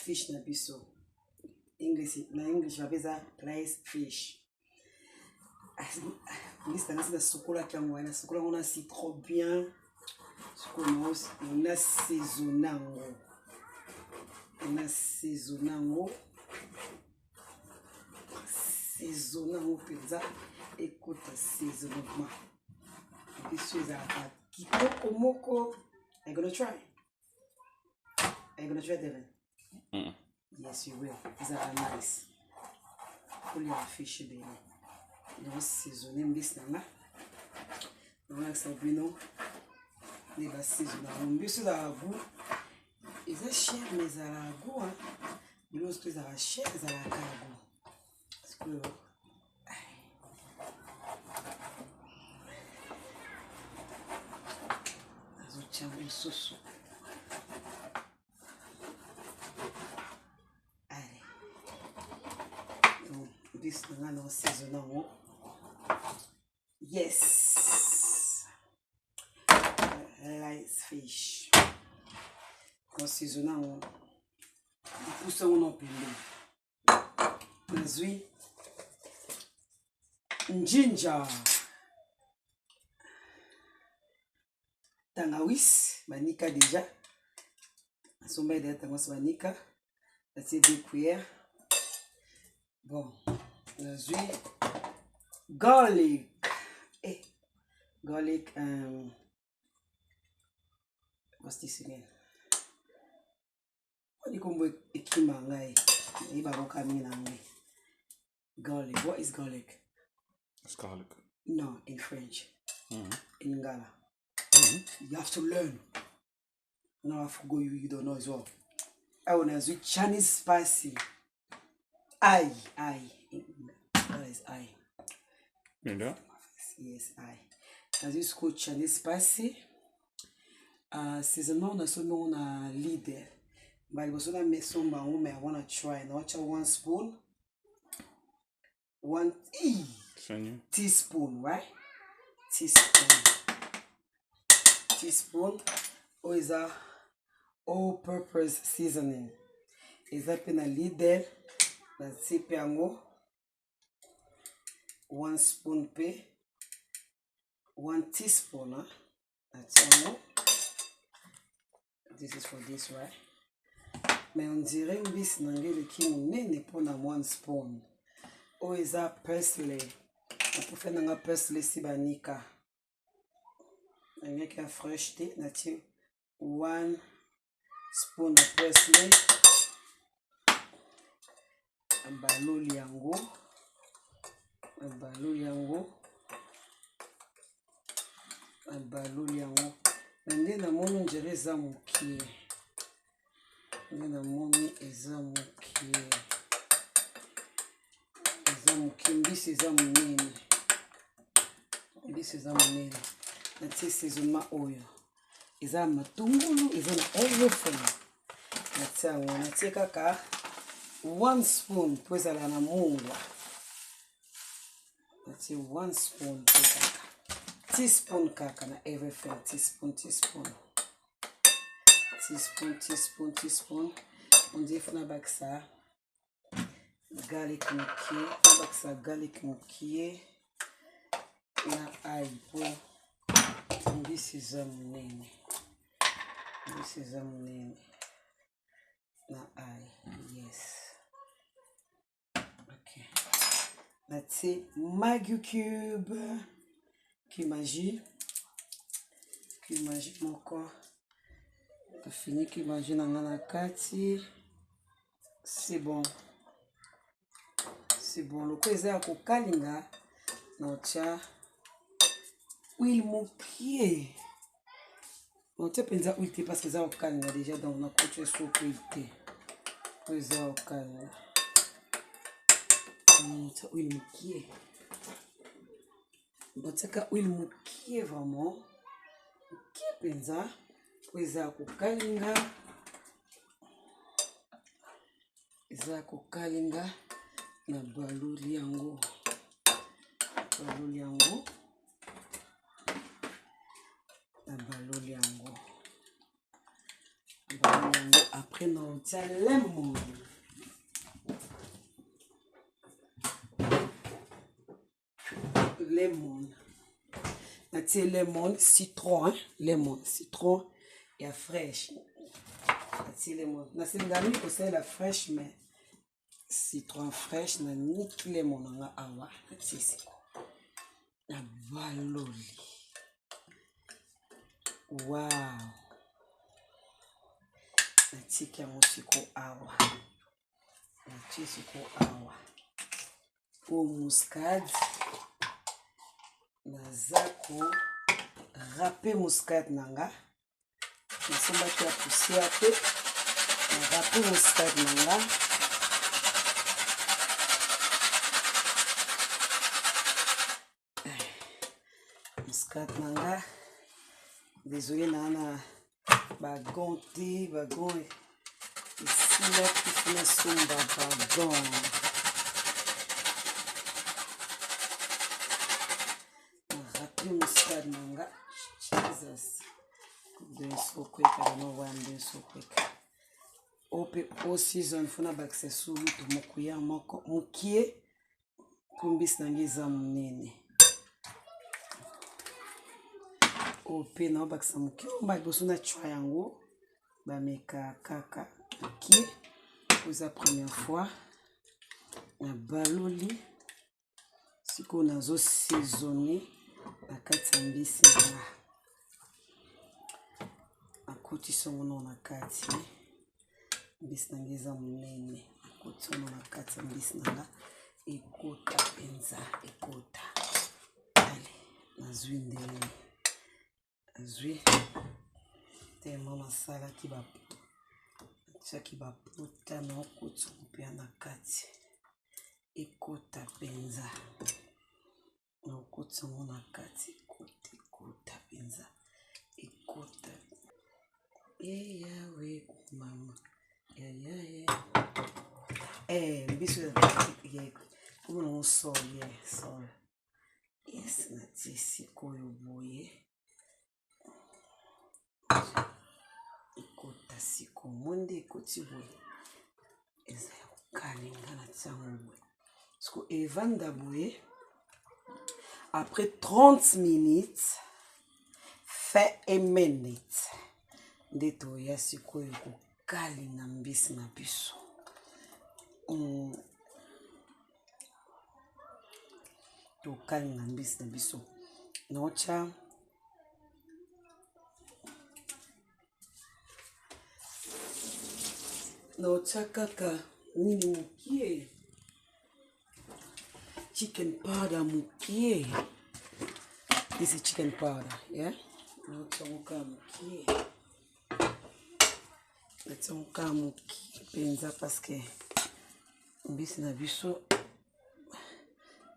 fish na biso. English wapeza rice fish. Liste na sukola kyango na sukola on a si trop bien. Sukola on a saisonnango. On a saisonnango. Saisonnango pizza. Écoute saisonnement. This is a kitoko moko. Are you gonna try? Are you gonna try, Devin? Yes, you will. These are nice. Pull your fish, baby. You want seasoning this now? You like Sabrino? They va seasoning. This is a goût. Is a cher, mais ça a goût. You know, c'est a cher, ça a goût. C'est cool. Tiens, une sauce. Allez. Donc, this is now saisonnant. Yes. Rice fish. En saisonnant. Poussons en pile. Nazui. Ginger. Tangawis, manika déjà. Sommet de tangawis manika. C'est 2 cuillères. Bon, l'huile. Garlic. Garlic. What's this again? What do you call garlic. What is garlic? It's garlic. No, in French. In Ghana. You have to learn. No, I forgot you don't know as well. I want to do Chinese spicy. Aye. That is aye. Yeah. Yes, aye. As you school Chinese spicy. Season on so no na leader. But also na make some I wanna try. Now watch 1 spoon. 1 teaspoon, right? Teaspoon. Or is a all-purpose seasoning. Is that in a leader? That's it. 1 spoon pe. 1 teaspoon. That's all. This is for this, right? Mais on dirait que c'est n'angele qui n'est pas na 1 spoon. Ou is a parsley. On peut faire un parsley si banika. On a fresh tea. Nati 1 spoon of parsley. Baloli yango. Nde na moni njere eza mokie. Mbisi eza monene. Natie saisonnement oyo. Eza matungulu, eza na everything. Natie kaka 1 spoon po ezala na mungwa. Natie 1 spoon po kaka. Teaspoon kaka na everything. Teaspoon. On dit funa baksa garlic mukie. Na ail po. Mbisi eza monene. Na ail. Yes. Okay. Natie Maggi cube. Cumagie moko. Fini cumagie na kati. C'est bon. Loko eza ko kalinga na cha huile mokie. On te penza huile te parce que ça au kalinga déjà donc na coche sur huile te. Eza au kalinga. Huile mokie. Botaka huile mokie vraiment. Qui penza eza ko kalinga. Na baloli yango. Après après non tia lemon. Lemon. Natie lemon, citron, hein? Lemon, citron et fraîche. Natie lemon. Natie ngami c'est la fraîche mais citron fraîche na niki lemon nga awa natie siko. Na baloli. Wow. Natie kiamo siko awa. Natie siko awa. Au muscade. Nazako râpé muscade nanga. Nasomba ki ya poussière pe. Na râpé muscade nanga. Muscade nanga. Désolé nana bagon te bagon. Ici là qui fait somba bagon. Muscade nanga. Jesus. Bien so quick, I don't know why I'm doing so quick. All season funa bakse sulu to mokuya moko mukie kumbis nangiza munene. Ope na baksa mukie ba bosuna triangle ba meka kaka mukie pour la première fois na baloli siko nazo saisonner na kati mbisi na akoti songo na kati mbisi na ngeza munene akoti songo na kati mbisi na ekota penza ekota ale nazwi ndenge nazwi tellement masala ki ba chaki ba puta na okoti songo na kati ekota penza na okoti songo na kati ekota penza ekota yawe mama biso ya kuno so so yes na tisi koyo boye ekota siko monde ekoti boye eza kalinga na tsango boye siko evanda boye après 30 minutes fait a minute ndeto ya sikoyo kokalinga mbisi na biso tokalinga mbisi na biso naotya kaka nini mukie chicken powder mukie. This is chicken powder, yeah? Naotya muka mukie. Naotya muka mukie penza parce que mbisi na biso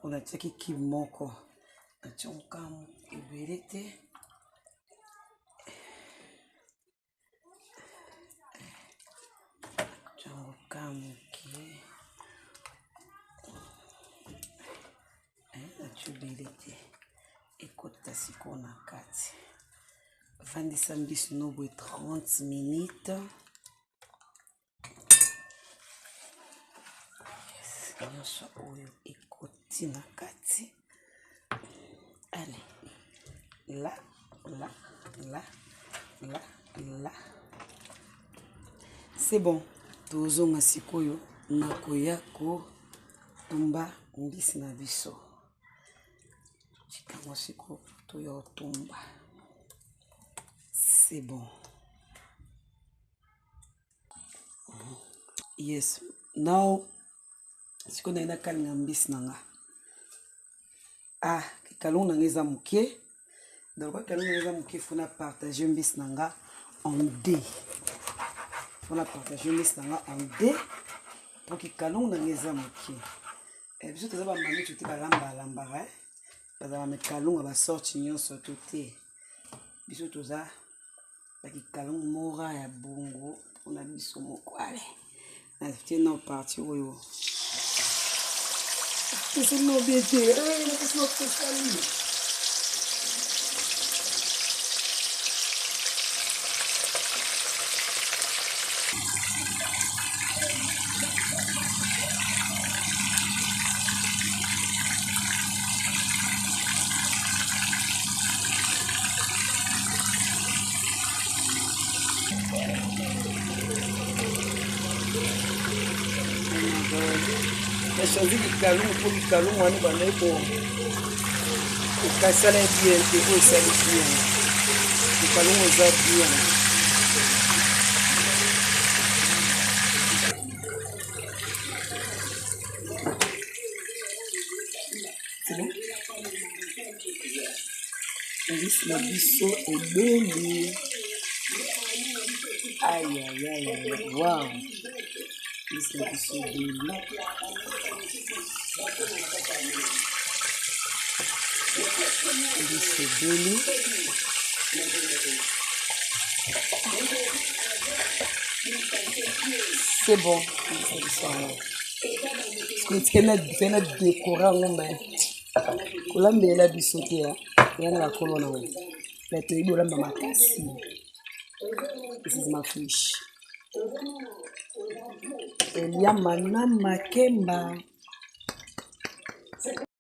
on a tchaki kimoko. Naotya muka mukie ebele te. Naotya muka mukie. Naotya ebele te. Ekota siko na kati. Vandisa mbisi no boye 30 minutes. Yes, nyonso oyo ekoti na kati. Allez. Là. C'est bon. Tozonga sikoyo nakoya ko tumba mbisi na biso. Chikango siko toyo tumba. C'est bon. Yes. Now, siko na ina kalinga mbisi nanga. Kalon na ngeza mukie. Donc, kalon na ngeza mukie, faut na partager mbisi nanga en deux. Faut na partager mbisi nanga en deux. Pour que kalon na ngeza mukie. Et puis, tout ça, mami, tu te balamba, hein. Parce que mes kalon va sortir nyonso tout. Biso tout ça. Baki kalon mora ya bongo on a biso moko ale na tie no parti oyo c'est no bébé c'est no famille j'ai choisi le calon pour le calon, on est dans pour casser les biens, et pour ça les biens. Le calon aux bien. C'est bon? Liste le biseau est belé. Aïe, aïe, aïe, aïe, waouh. Liste le biseau est belé. Liste belé. C'est bon. Parce que tu as décoré en main. Kulambela bisote ya yana la kolona we leto ibola mama kasi. This is my fish. Elia mana makemba.